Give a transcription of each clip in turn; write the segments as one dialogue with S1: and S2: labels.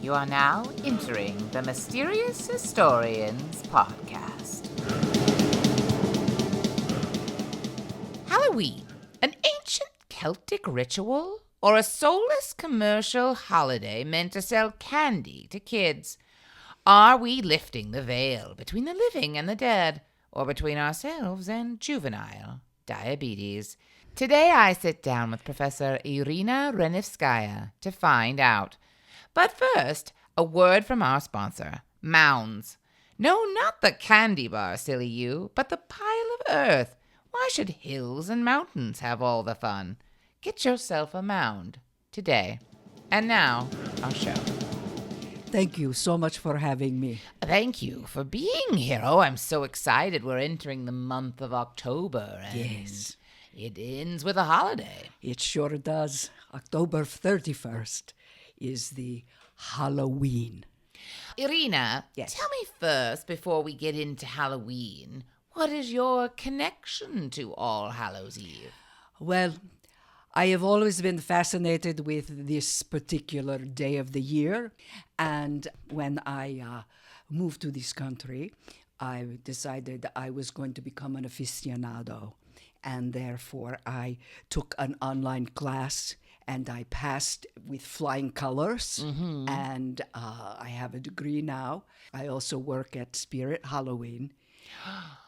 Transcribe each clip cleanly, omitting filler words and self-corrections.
S1: You are now entering the Mysterious Historians podcast. Halloween, an ancient Celtic ritual or a soulless commercial holiday meant to sell candy to kids? Are we lifting the veil between the living and the dead, or between ourselves and juvenile diabetes? Today I sit down with Professor Irina Reveskya to find out. But first, a word from our sponsor, Mounds. No, not the candy bar, silly you, but the pile of earth. Why should hills and mountains have all the fun? Get yourself a mound today. And now, our show.
S2: Thank you so much for having me.
S1: Thank you for being here. Oh, I'm so excited. We're entering the month of October. And
S2: Yes.
S1: it ends with a holiday.
S2: It sure does. October 31st is the Halloween.
S1: Irina,
S2: Yes.
S1: tell me first, before we get into Halloween, what is your connection to All Hallows Eve?
S2: Well, I have always been fascinated with this particular day of the year. And when I moved to this country, I decided I was going to become an aficionado. And therefore, I took an online class and I passed with flying colors. And I have a degree now. I also work at Spirit Halloween.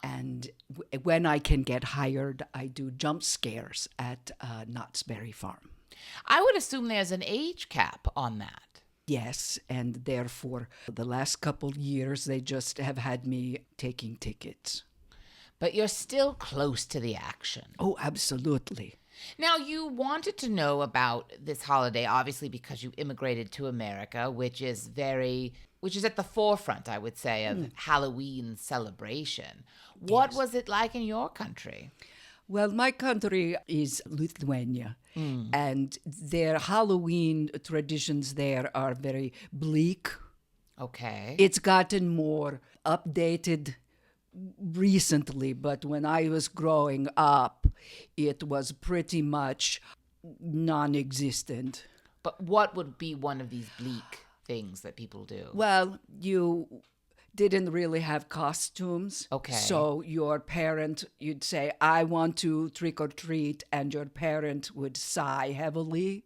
S2: And when I can get hired, I do jump scares at Knott's Berry Farm.
S1: I would assume there's an age cap on that.
S2: Yes, and therefore, the last couple years, they just have had me taking tickets.
S1: But you're still close to the action.
S2: Oh, absolutely.
S1: Now, you wanted to know about this holiday, obviously, because you immigrated to America, which is at the forefront, I would say, of Halloween celebration. What
S2: Yes.
S1: was it like in your country?
S2: Well, my country is Lithuania, and their Halloween traditions there are very bleak.
S1: Okay.
S2: It's gotten more updated recently, but when I was growing up, it was pretty much non-existent.
S1: But what would be one of these bleak things that people do?
S2: Well, you didn't really have costumes.
S1: Okay.
S2: So your parent, you'd say, I want to trick or treat, and your parent would sigh heavily.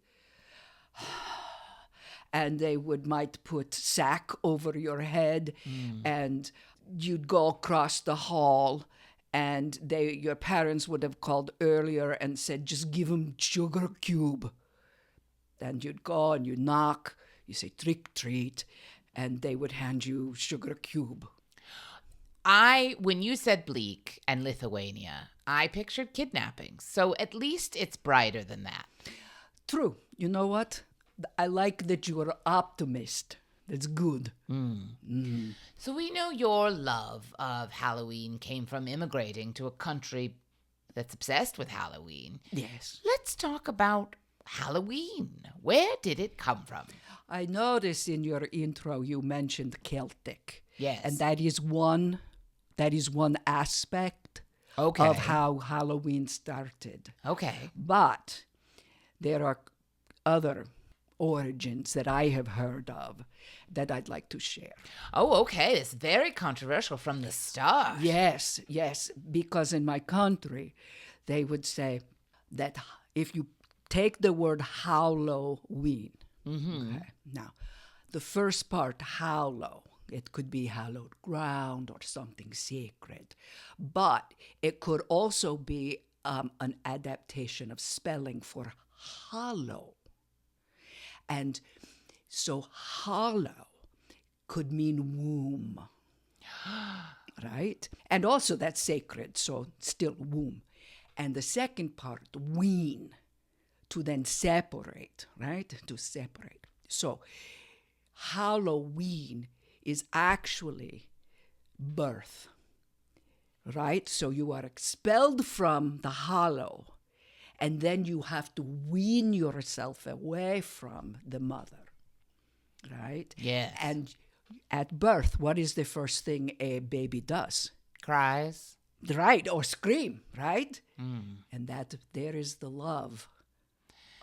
S2: And they might put sack over your head, and you'd go across the hall, and your parents would have called earlier and said, just give them sugar cube. And you'd go and you knock, you say trick treat, and they would hand you sugar cube.
S1: When you said bleak and Lithuania, I pictured kidnappings. So at least it's brighter than that.
S2: True. You know what? I like that you're an optimist. That's good.
S1: So we know your love of Halloween came from immigrating to a country that's obsessed with Halloween.
S2: Yes.
S1: Let's talk about Halloween. Where did it come from?
S2: I noticed in your intro you mentioned Celtic.
S1: Yes.
S2: And that is one aspect
S1: Okay.
S2: of how Halloween started.
S1: Okay.
S2: But there are other origins that I have heard of that I'd like to share.
S1: Oh, okay. It's very controversial from the start.
S2: Yes, because in my country, they would say that if you take the word Halloween, okay, now, the first part, hallow, it could be hallowed ground or something sacred, but it could also be an adaptation of spelling for hollow. And so hollow could mean womb, right? And also that's sacred, so still womb. And the second part, wean, to then separate, right? To separate. So Halloween is actually birth, right? So you are expelled from the hollow, and then you have to wean yourself away from the mother, right?
S1: Yes.
S2: And at birth, what is the first thing a baby does?
S1: Cries.
S2: Right, or scream, right? And that there is the love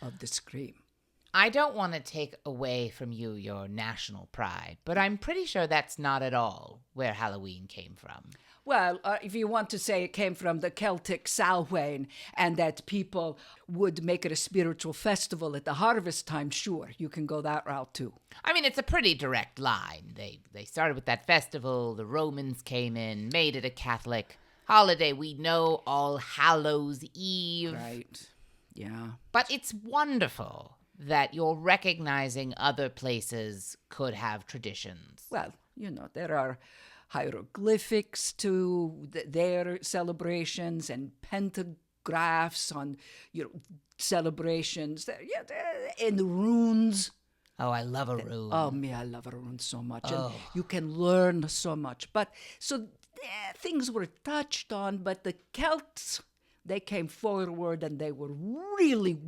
S2: of the scream.
S1: I don't want to take away from you your national pride, but I'm pretty sure that's not at all where Halloween came from.
S2: Well, if you want to say it came from the Celtic Samhain and that people would make it a spiritual festival at the harvest time, sure, you can go that route too.
S1: I mean, it's a pretty direct line. They started with that festival, the Romans came in, made it a Catholic holiday. We know All Hallows Eve.
S2: Right. Yeah.
S1: But it's wonderful that you're recognizing other places could have traditions.
S2: Well, there are hieroglyphics to their celebrations and pentagraphs on celebrations. And runes.
S1: Oh, I love a rune.
S2: Oh, me, I love a rune so much. And you can learn so much. But so things were touched on, but the Celts, they came forward and they were really,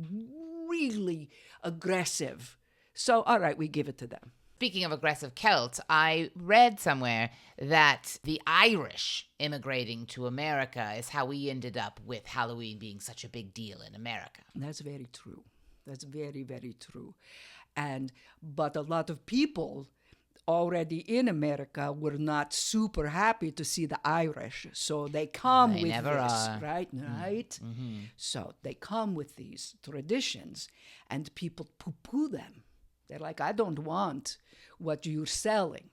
S2: really aggressive. So, all right, we give it to them.
S1: Speaking of aggressive Celts, I read somewhere that the Irish immigrating to America is how we ended up with Halloween being such a big deal in America.
S2: That's very true. That's very, very true. But a lot of people already in America were not super happy to see the Irish. So they come
S1: They
S2: with
S1: never
S2: this,
S1: are.
S2: right? Right?
S1: Mm-hmm.
S2: So they come with these traditions and people poo-poo them. They're like, I don't want what you're selling.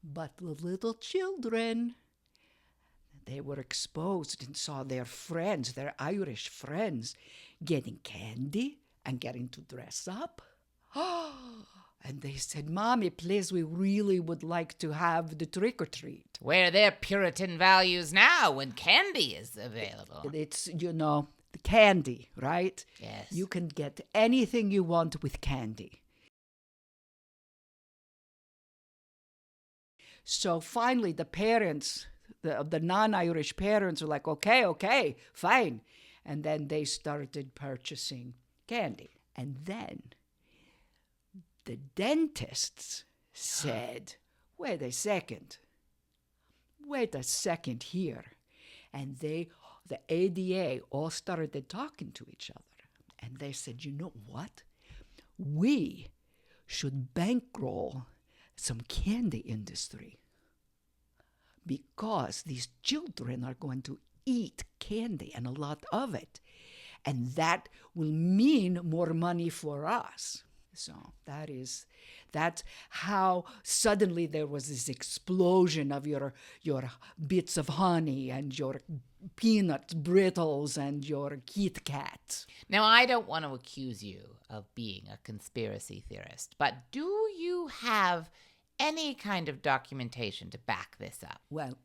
S2: But the little children, they were exposed and saw their friends, their Irish friends, getting candy and getting to dress up. And they said, Mommy, please, we really would like to have the trick-or-treat.
S1: Where are their Puritan values now when candy is available?
S2: It's, the candy, right?
S1: Yes.
S2: You can get anything you want with candy. So finally, the parents, the non-Irish parents were like, okay, fine. And then they started purchasing candy. And then the dentists said, wait a second here. And the ADA all started talking to each other. And they said, you know what? We should bankroll some candy industry because these children are going to eat candy and a lot of it. And that will mean more money for us. So that's how suddenly there was this explosion of your bits of honey and your peanut brittles and your Kit Kats.
S1: Now, I don't want to accuse you of being a conspiracy theorist, but do you have any kind of documentation to back this up?
S2: Well,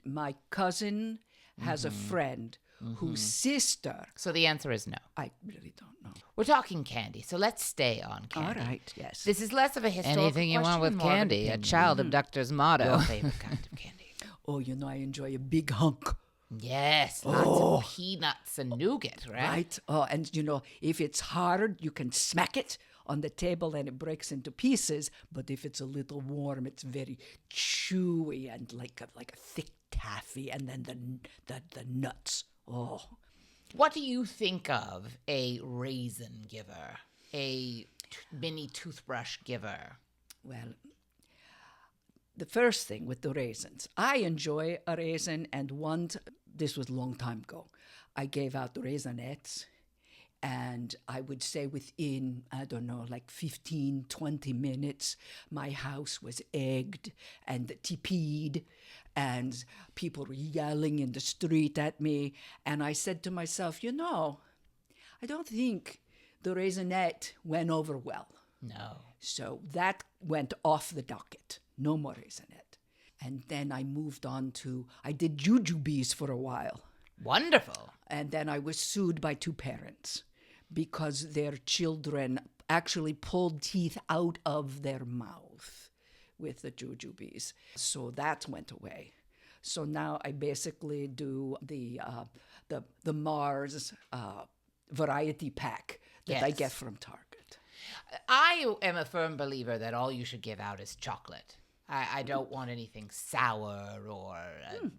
S2: my cousin has a friend whose sister...
S1: So the answer is no.
S2: I really don't know.
S1: We're talking candy, so let's stay on candy.
S2: All right, yes.
S1: This is less of a historical
S3: Anything you want
S1: question,
S3: with
S1: more of an
S3: candy, a
S1: opinion.
S3: child abductor's motto.
S1: Your favorite kind of candy.
S2: Oh, I enjoy a big hunk.
S1: Yes, lots of peanuts and nougat, right?
S2: Right? Oh, and if it's hard, you can smack it on the table and it breaks into pieces. But if it's a little warm, it's very chewy and like a thick taffy. And then the nuts. Oh.
S1: What do you think of a raisin giver, a mini toothbrush giver?
S2: Well, the first thing with the raisins, I enjoy a raisin, and this was a long time ago, I gave out the raisinettes, and I would say within, 15, 20 minutes, my house was egged and teepeed, and people were yelling in the street at me, and I said to myself, I don't think the raisinette went over well.
S1: No.
S2: So that went off the docket. No more raisinette. And then I moved on I did jujubes for a while.
S1: Wonderful.
S2: And then I was sued by 2 parents because their children actually pulled teeth out of their mouth with the jujubes. So that went away. So now I basically do the Mars variety pack that I
S1: Yes.
S2: get from Target.
S1: I am a firm believer that all you should give out is chocolate. I don't want anything sour or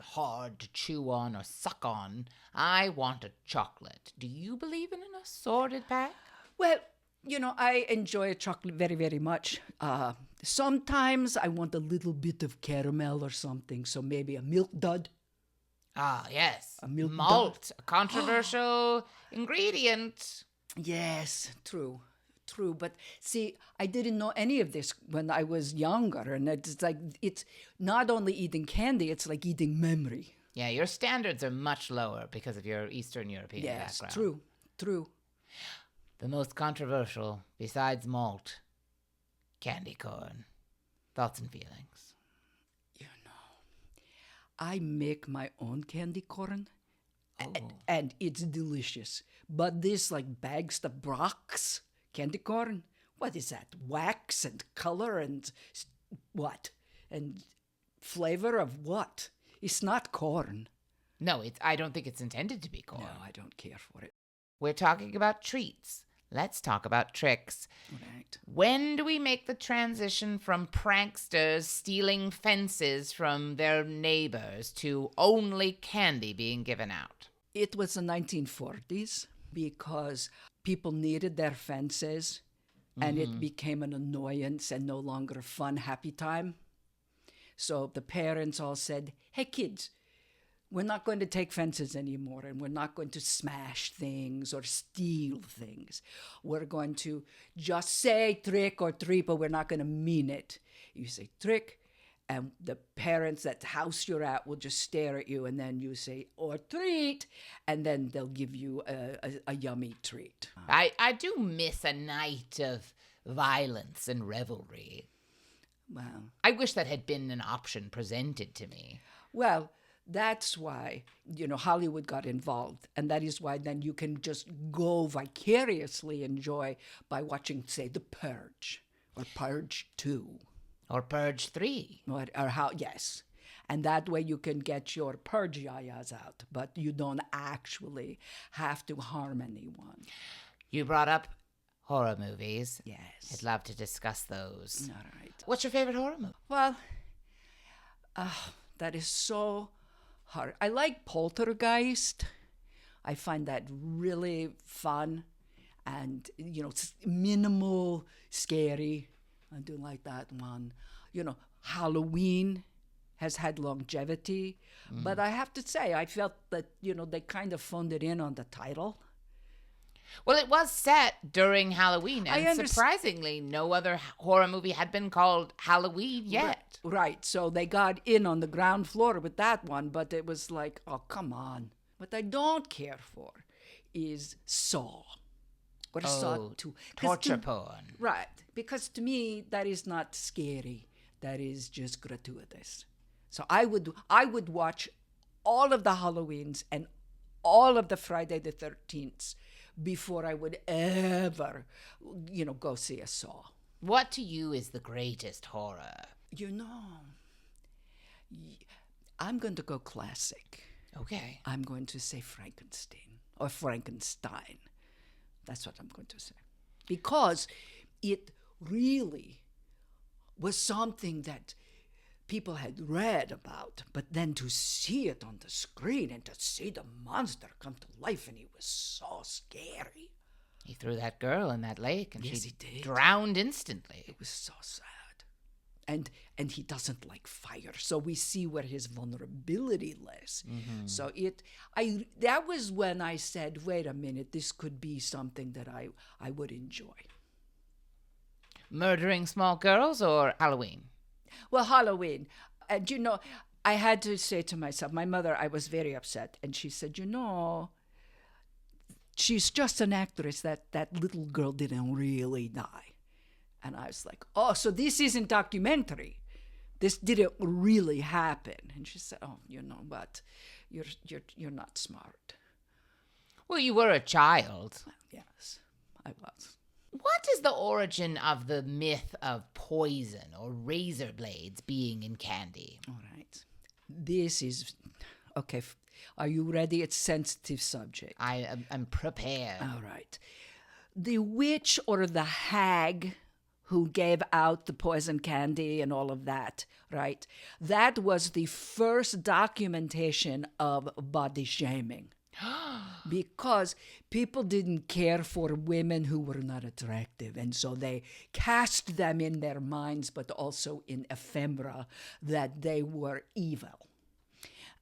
S1: hard to chew on or suck on. I want a chocolate. Do you believe in an assorted pack?
S2: Well, I enjoy chocolate very, very much. Sometimes I want a little bit of caramel or something, so maybe a milk dud.
S1: Ah, yes.
S2: A milk
S1: Malt, a controversial ingredient.
S2: Yes, true, true. But see, I didn't know any of this when I was younger, and it's not only eating candy; it's like eating memory.
S1: Yeah, your standards are much lower because of your Eastern European
S2: Yes,
S1: background.
S2: true, true.
S1: The most controversial, besides malt, candy corn. Thoughts and feelings.
S2: I make my own candy corn,
S1: Oh.
S2: and it's delicious. But this like bags the Brock's candy corn, what is that? Wax and color and what? And flavor of what? It's not corn.
S1: No, I don't think it's intended to be corn.
S2: No, I don't care for it.
S1: We're talking about treats. Let's talk about tricks.
S2: Right.
S1: When do we make the transition from pranksters stealing fences from their neighbors to only candy being given out?
S2: It was the 1940s because people needed their fences and it became an annoyance and no longer a fun, happy time. So the parents all said, hey, kids, we're not going to take fences anymore, and we're not going to smash things or steal things. We're going to just say trick or treat, but we're not going to mean it. You say trick, and the parents at the house you're at will just stare at you, and then you say or treat, and then they'll give you a yummy treat.
S1: I do miss a night of violence and revelry.
S2: Wow.
S1: I wish that had been an option presented to me.
S2: Well, that's why, Hollywood got involved. And that is why then you can just go vicariously enjoy by watching, say, The Purge or Purge 2.
S1: Or Purge 3.
S2: Yes. And that way you can get your purge yayas out, but you don't actually have to harm anyone.
S1: You brought up horror movies.
S2: Yes.
S1: I'd love to discuss those.
S2: All right.
S1: What's your favorite horror movie?
S2: Well, that is so hard. I like Poltergeist. I find that really fun and, minimal scary. I do like that one. Halloween has had longevity. But I have to say, I felt that, they kind of phoned it in on the title.
S1: Well, it was set during Halloween, and surprisingly, no other horror movie had been called Halloween yet.
S2: Right, so they got in on the ground floor with that one, but it was like, oh, come on. What I don't care for is Saw. Or Saw 2.
S1: Torture porn.
S2: Right, because to me, that is not scary. That is just gratuitous. So I would watch all of the Halloweens and all of the Friday the 13th before I would ever, go see a Saw.
S1: What to you is the greatest horror?
S2: I'm going to go classic.
S1: Okay.
S2: I'm going to say Frankenstein or Frankenstein. That's what I'm going to say. Because it really was something that people had read about, but then to see it on the screen and to see the monster come to life, and it was so scary.
S1: He threw that girl in that lake, and
S2: Yes,
S1: she
S2: he did.
S1: drowned instantly.
S2: It was so sad. And he doesn't like fire, so we see where his vulnerability lies. Mm-hmm. So that was when I said, wait a minute, this could be something that I would enjoy.
S1: Murdering small girls or Halloween?
S2: Well, Halloween. And, I had to say to myself, my mother, I was very upset. And she said, she's just an actress. That little girl didn't really die. And I was like, oh, so this isn't documentary. This didn't really happen. And she said, oh, what? You're not smart.
S1: Well, you were a child.
S2: Well, yes, I was.
S1: What is the origin of the myth of poison or razor blades being in candy?
S2: All right. This is, okay, are you ready? It's a sensitive subject.
S1: I am prepared.
S2: All right. The witch or the hag who gave out the poison candy and all of that, right? That was the first documentation of body shaming. Because people didn't care for women who were not attractive. And so they cast them in their minds, but also in ephemera, that they were evil.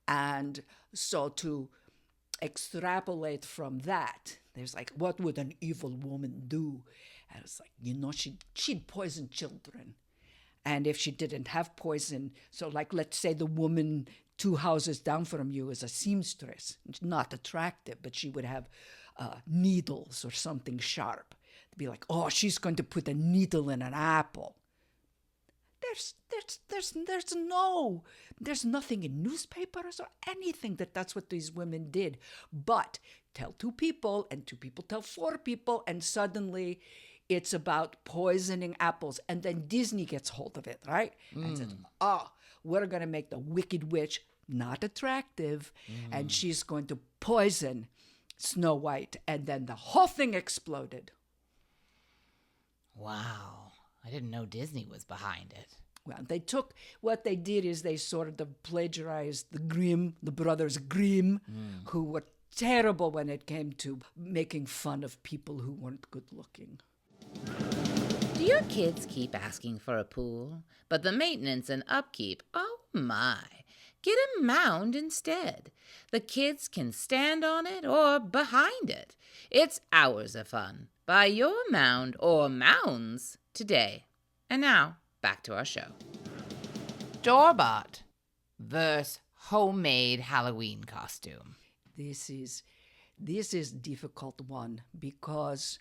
S2: And so to extrapolate from that, there's like, what would an evil woman do? And it's like, she'd poison children. And if she didn't have poison, so like, let's say the woman 2 houses down from you is a seamstress, not attractive, but she would have needles or something sharp. To be like, oh, she's going to put a needle in an apple. There's nothing in newspapers or anything that's what these women did. But tell 2 people, and 2 people tell 4 people, and suddenly it's about poisoning apples. And then Disney gets hold of it, right? And says, we're going to make the Wicked Witch not attractive, and she's going to poison Snow White. And then the whole thing exploded.
S1: Wow. I didn't know Disney was behind it.
S2: Well, what they did is they sort of plagiarized the brothers Grimm, who were terrible when it came to making fun of people who weren't good looking.
S1: Do your kids keep asking for a pool? But the maintenance and upkeep, oh my. Get a mound instead. The kids can stand on it or behind it. It's hours of fun. Buy your mound or mounds today. And now, back to our show. Store-bought versus homemade Halloween costume.
S2: This is a difficult one, because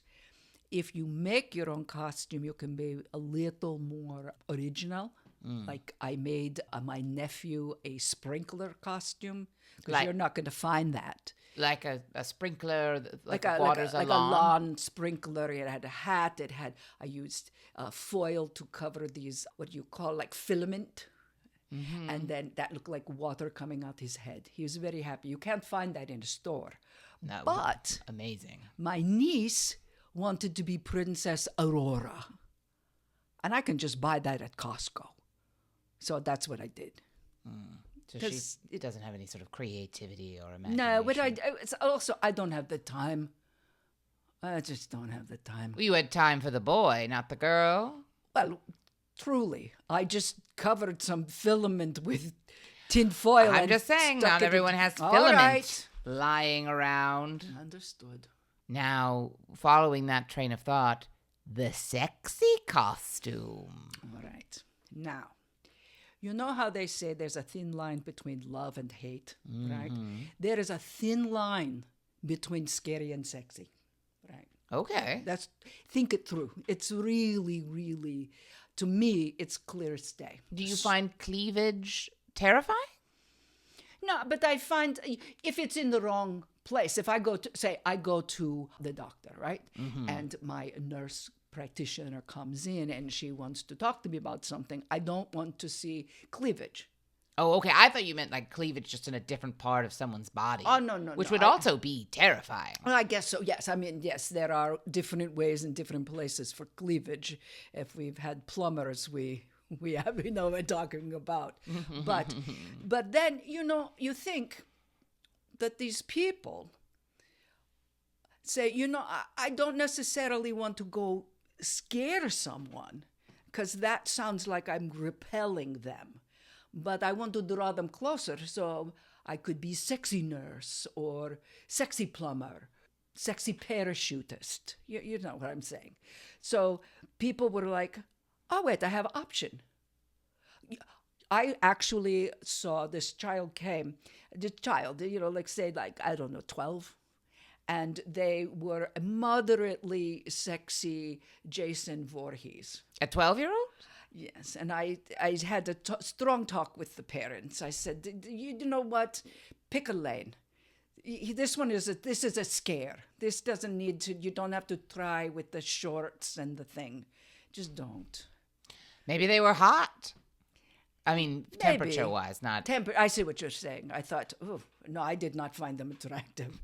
S2: if you make your own costume, you can be a little more original. Like I made my nephew a sprinkler costume, because you're not going to find that.
S1: Like a sprinkler, like
S2: waters a lawn sprinkler. It had a hat. I used foil to cover these, what you call like filament. And then that looked like water coming out his head. He was very happy. You can't find that in a store.
S1: No,
S2: but
S1: amazing.
S2: My niece wanted to be Princess Aurora. And I can just buy that at Costco. So that's what I did.
S1: So she doesn't have any sort of creativity or imagination.
S2: No, but I don't have the time. I just don't have the time.
S1: You had time for the boy, not the girl.
S2: Well, truly, I just covered some filament with tin foil.
S1: I'm just saying, not everyone has filament lying around.
S2: Understood.
S1: Now, following that train of thought, the sexy costume.
S2: All right. Now, you know how they say there's a thin line between love and hate, right? There is a thin line between scary and sexy, right?
S1: Okay.
S2: Think it through. It's really, really, to me, it's clear as day.
S1: Do you find cleavage terrifying?
S2: No, but I find if it's in the wrong place, if I go to the doctor, right? And my nurse practitioner comes in and she wants to talk to me about something, I don't want to see cleavage.
S1: Oh, okay. I thought you meant like cleavage just in a different part of someone's body.
S2: Oh, no.
S1: Which would also be terrifying.
S2: Well, I guess so, yes. I mean, yes, there are different ways in different places for cleavage. If we've had plumbers, we know what we're talking about. But then, you think that these people say, I don't necessarily want to go scare someone, because that sounds like I'm repelling them. But I want to draw them closer, so I could be sexy nurse or sexy plumber, sexy parachutist. You know what I'm saying. So people were like, oh, wait, I have an option. I actually saw this child came, like say like, I don't know, 12. And they were a moderately sexy Jason Voorhees.
S1: A 12-year-old?
S2: Yes, and I had a strong talk with the parents. I said, you know what? Pick a lane. This is a scare. This doesn't need to, you don't have to try with the shorts and the thing. Just don't.
S1: Maybe they were hot. I mean, temperature-wise, not...
S2: I see what you're saying. I thought, no, I did not find them attractive.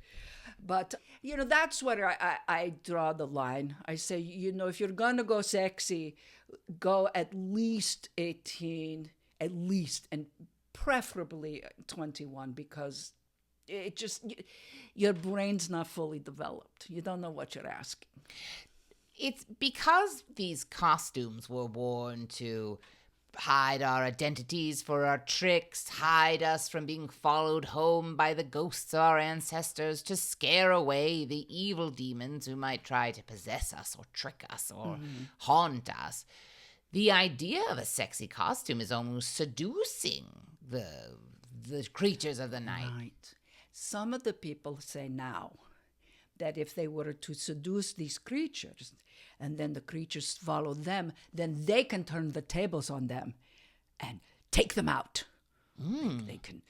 S2: But, that's where I draw the line. I say, if you're going to go sexy, go at least 18, and preferably 21, because it just, your brain's not fully developed. You don't know what you're asking.
S1: It's because these costumes were worn to hide our identities for our tricks, hide us from being followed home by the ghosts of our ancestors, to scare away the evil demons who might try to possess us or trick us or haunt us. The idea of a sexy costume is almost seducing the creatures of the night.
S2: Right. Some of the people say now that if they were to seduce these creatures and then the creatures follow them, then they can turn the tables on them and take them out. They can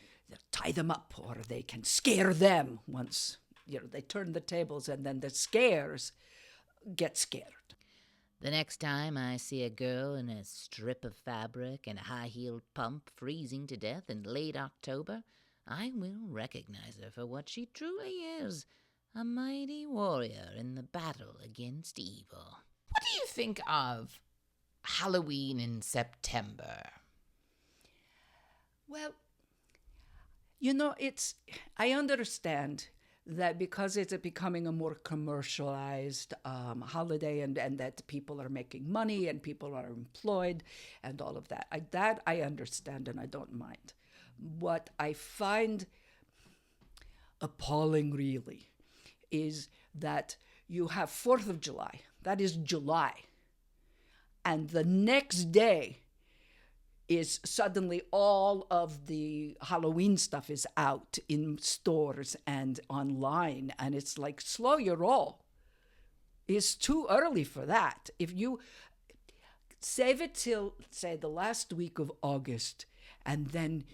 S2: tie them up, or they can scare them once they turn the tables, and then the scares get scared.
S1: The next time I see a girl in a strip of fabric and a high-heeled pump freezing to death in late October, I will recognize her for what she truly is, a mighty warrior in the battle against evil. What do you think of Halloween in September?
S2: Well, I understand that because it's becoming a more commercialized holiday, and that people are making money and people are employed and all of that. I understand, and I don't mind. What I find appalling, really, is that you have 4th of July. That is July. And the next day is suddenly all of the Halloween stuff is out in stores and online. And it's like, slow your roll. It's too early for that. If you save it till, say, the last week of August, and then,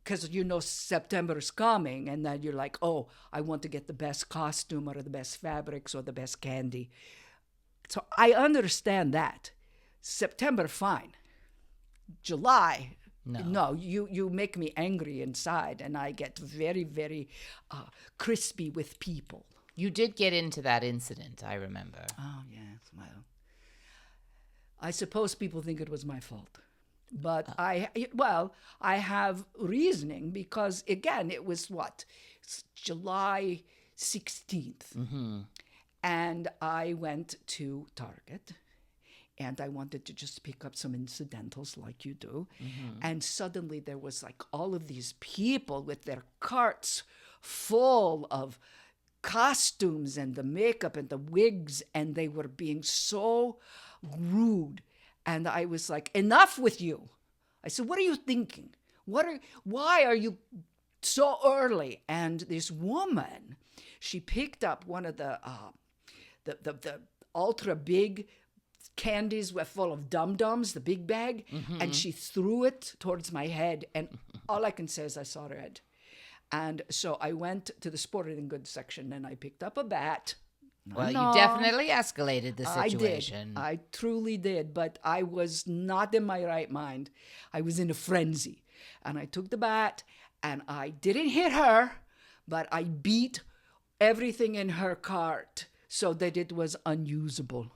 S2: because September is coming, and then you're like, oh, I want to get the best costume or the best fabrics or the best candy. So I understand that. September, fine. July, no, you make me angry inside, and I get very, very crispy with people.
S1: You did get into that incident, I remember.
S2: Oh, yes, well, I suppose people think it was my fault. But I have reasoning, because, again, it was July 16th.
S1: Mm-hmm.
S2: And I went to Target, and I wanted to just pick up some incidentals like you do.
S1: Mm-hmm.
S2: And suddenly there was all of these people with their carts full of costumes and the makeup and the wigs, and they were being so rude. And I was like, enough with you. I said, what are you thinking? Why are you so early? And this woman, she picked up one of the ultra big candies were full of dum-dums, the big bag, and she threw it towards my head, and all I can say is I saw red. And so I went to the sporting goods section, and I picked up a bat.
S1: Well, you definitely escalated the situation.
S2: I truly did, but I was not in my right mind. I was in a frenzy. And I took the bat, and I didn't hit her, but I beat everything in her cart so that it was unusable.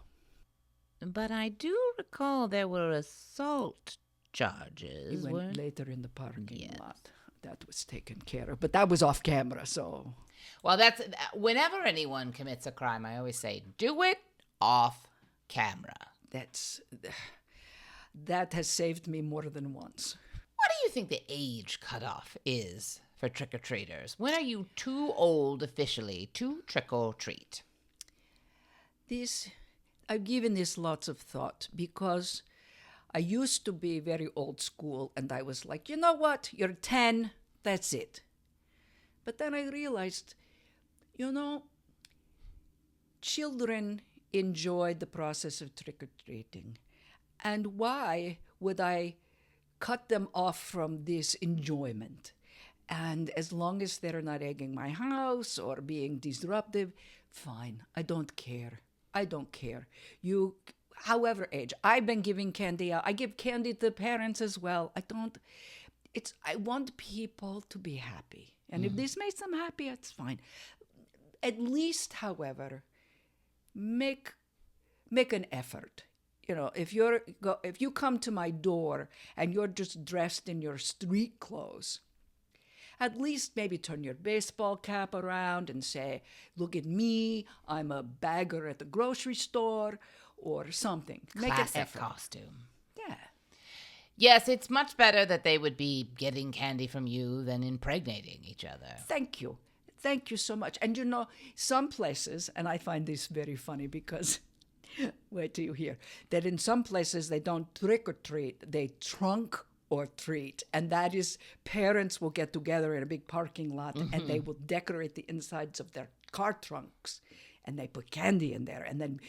S1: But I do recall there were assault charges.
S2: It went later in the parking lot. That was taken care of. But that was off camera, so...
S1: Well, that's... Whenever anyone commits a crime, I always say, do it off camera.
S2: That has saved me more than once.
S1: What do you think the age cutoff is for trick-or-treaters? When are you too old officially to trick-or-treat?
S2: I've given this lots of thought, because I used to be very old school, and I was like, you know what? You're 10, that's it. But then I realized, children enjoy the process of trick-or-treating. And why would I cut them off from this enjoyment? And as long as they're not egging my house or being disruptive, fine, I don't care. You, however age, I've been giving candy out. I give candy to parents as well. I want people to be happy. And if this makes them happy, it's fine. At least, however, make an effort. If you come to my door and you're just dressed in your street clothes, at least maybe turn your baseball cap around and say, look at me, I'm a bagger at the grocery store, or something. Make an
S1: Classic
S2: effort.
S1: costume.
S2: Yeah.
S1: Yes, it's much better that they would be getting candy from you than impregnating each other.
S2: Thank you. Thank you so much. And some places, and I find this very funny because, wait till you hear, that in some places they don't trick or treat, they trunk or treat. And that is, parents will get together in a big parking lot and they will decorate the insides of their car trunks. And they put candy in there. And then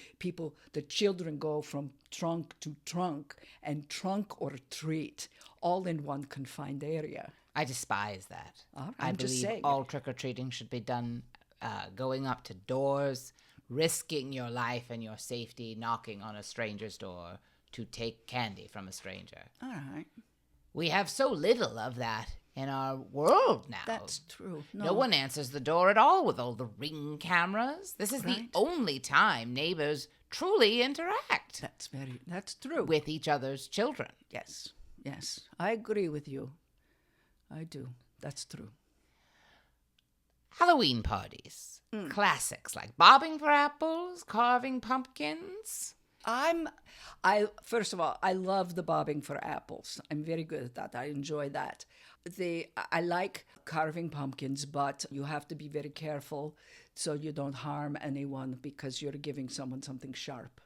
S2: the children go from trunk to trunk and trunk or treat, all in one confined area.
S1: I despise that.
S2: I'm
S1: I
S2: just
S1: believe
S2: saying.
S1: all trick-or-treating should be done going up to doors, risking your life and your safety, knocking on a stranger's door to take candy from a stranger.
S2: All right.
S1: We have so little of that in our world now.
S2: That's true.
S1: No one answers the door at all with all the Ring cameras. This is the only time neighbors truly interact.
S2: That's true.
S1: With each other's children.
S2: Yes. I agree with you. I do. That's true.
S1: Halloween parties. Classics like bobbing for apples, carving pumpkins.
S2: First of all, I love the bobbing for apples. I'm very good at that. I enjoy that. I like carving pumpkins, but you have to be very careful so you don't harm anyone because you're giving someone something sharp.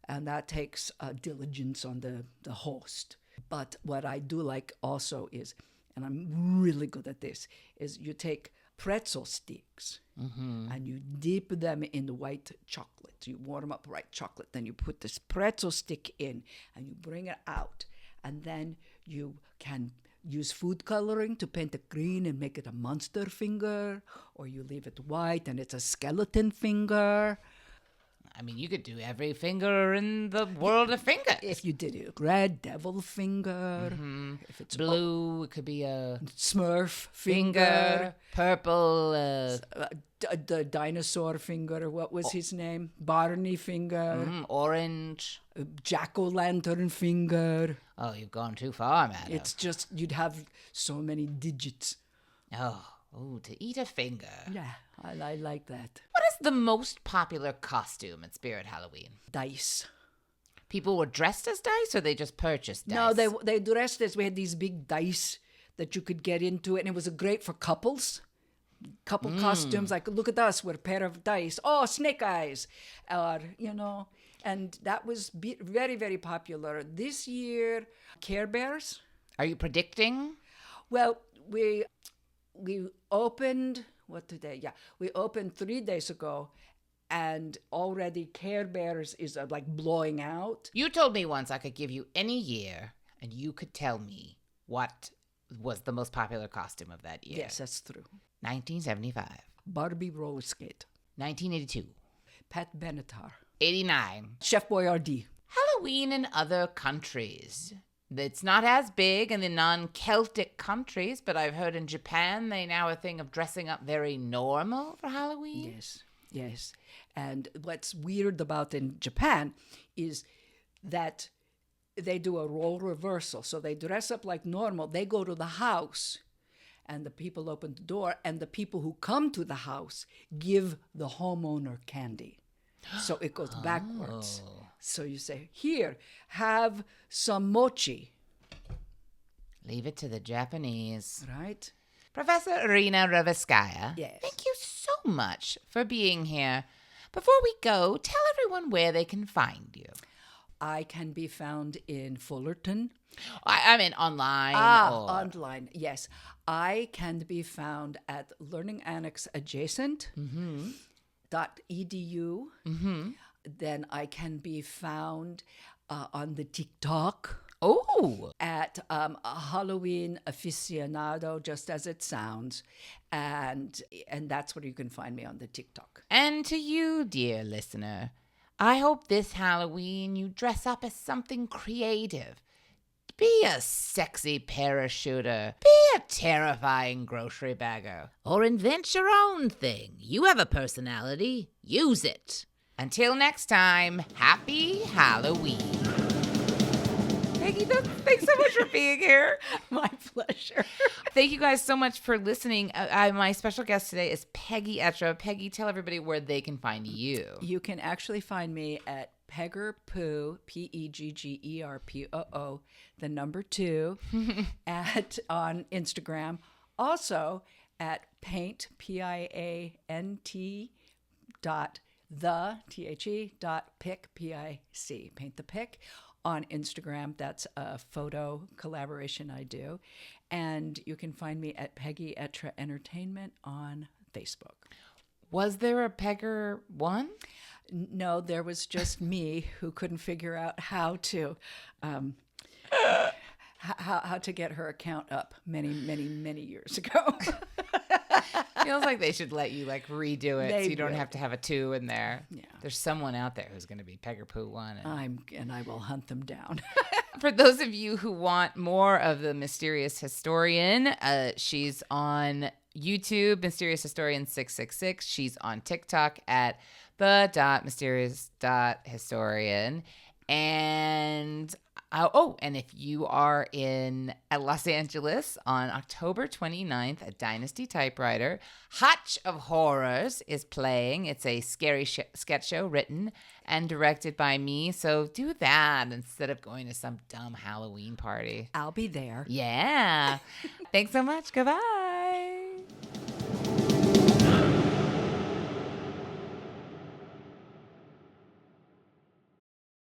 S2: And that takes diligence on the host. But what I do like also is, and I'm really good at this, is you take pretzel sticks and you dip them in the white chocolate. You warm up white chocolate, then you put this pretzel stick in and you bring it out. And then you can use food coloring to paint it green and make it a monster finger, or you leave it white and it's a skeleton finger.
S1: I mean, you could do every finger in the world of fingers.
S2: If you did it red, devil finger. If it's
S1: blue, it could be a
S2: Smurf
S1: finger. Purple,
S2: the dinosaur finger. What was his name? Barney finger.
S1: Orange.
S2: Jack-o'-lantern finger.
S1: Oh, you've gone too far, madam.
S2: It's just, you'd have so many digits.
S1: Oh, to eat a finger.
S2: Yeah, I like that.
S1: What is the most popular costume at Spirit Halloween?
S2: Dice.
S1: People were dressed as dice, or they just purchased dice?
S2: No, they dressed as, we had these big dice that you could get into, and it was great for couples. Couple costumes, like, look at us, we're a pair of dice. Oh, snake eyes. Or, and that was very, very popular. This year, Care Bears.
S1: Are you predicting?
S2: Well, we opened, we opened 3 days ago, and already Care Bears is like blowing out.
S1: You told me once I could give you any year, and you could tell me what was the most popular costume of that year.
S2: Yes, that's true.
S1: 1975.
S2: Barbie roller skate.
S1: 1982.
S2: Pat Benatar.
S1: 89.
S2: Chef Boyardee.
S1: Halloween in other countries. It's not as big in the non-Celtic countries, but I've heard in Japan they now have a thing of dressing up very normal for Halloween.
S2: Yes. And what's weird about in Japan is that they do a role reversal. So they dress up like normal. They go to the house and the people open the door, and the people who come to the house give the homeowner candy. So it goes backwards. So you say, here, have some mochi.
S1: Leave it to the Japanese.
S2: Right?
S1: Professor Irina Reveskya,
S2: Yes.
S1: Thank you so much for being here. Before we go, tell everyone where they can find you.
S2: I can be found in Fullerton.
S1: I mean online.
S2: Online, yes. I can be found at Learning Annex Adjacent. .edu. Then I can be found on the TikTok.
S1: Oh.
S2: At Halloween Aficionado, just as it sounds. And that's where you can find me on the TikTok.
S1: And to you, dear listener, I hope this Halloween you dress up as something creative. Be a sexy parachuter. Be a terrifying grocery bagger. Or invent your own thing. You have a personality. Use it. Until next time, happy Halloween. Peggy, thanks so much for being here.
S2: My pleasure.
S1: Thank you guys so much for listening. My special guest today is Peggy Etra. Peggy, tell everybody where they can find you.
S2: You can actually find me at Peggerpoo, Peggerpoo, the number 2, on Instagram. Also at paint, PIANT pic, PIC, Paint the Pic on Instagram. That's a photo collaboration I do. And you can find me at Peggy Etra Entertainment on Facebook.
S1: Was there a Pegger one?
S2: No, there was just me who couldn't figure out how to get her account up many years ago.
S1: Feels like they should let you redo it so you don't
S2: will.
S1: have to have a 2 in there.
S2: Yeah.
S1: There's someone out there who's going to be Peggerpoo 1.
S2: And I will hunt them down.
S1: For those of you who want more of the Mysterious Historian, she's on YouTube, Mysterious Historian 666. She's on TikTok at the.mysterious.historian. And and if you are in Los Angeles on October 29th at Dynasty Typewriter, Hutch of Horrors is playing. It's a scary sketch show written and directed by me. So do that instead of going to some dumb Halloween party.
S2: I'll be there.
S1: Yeah. Thanks so much. Goodbye.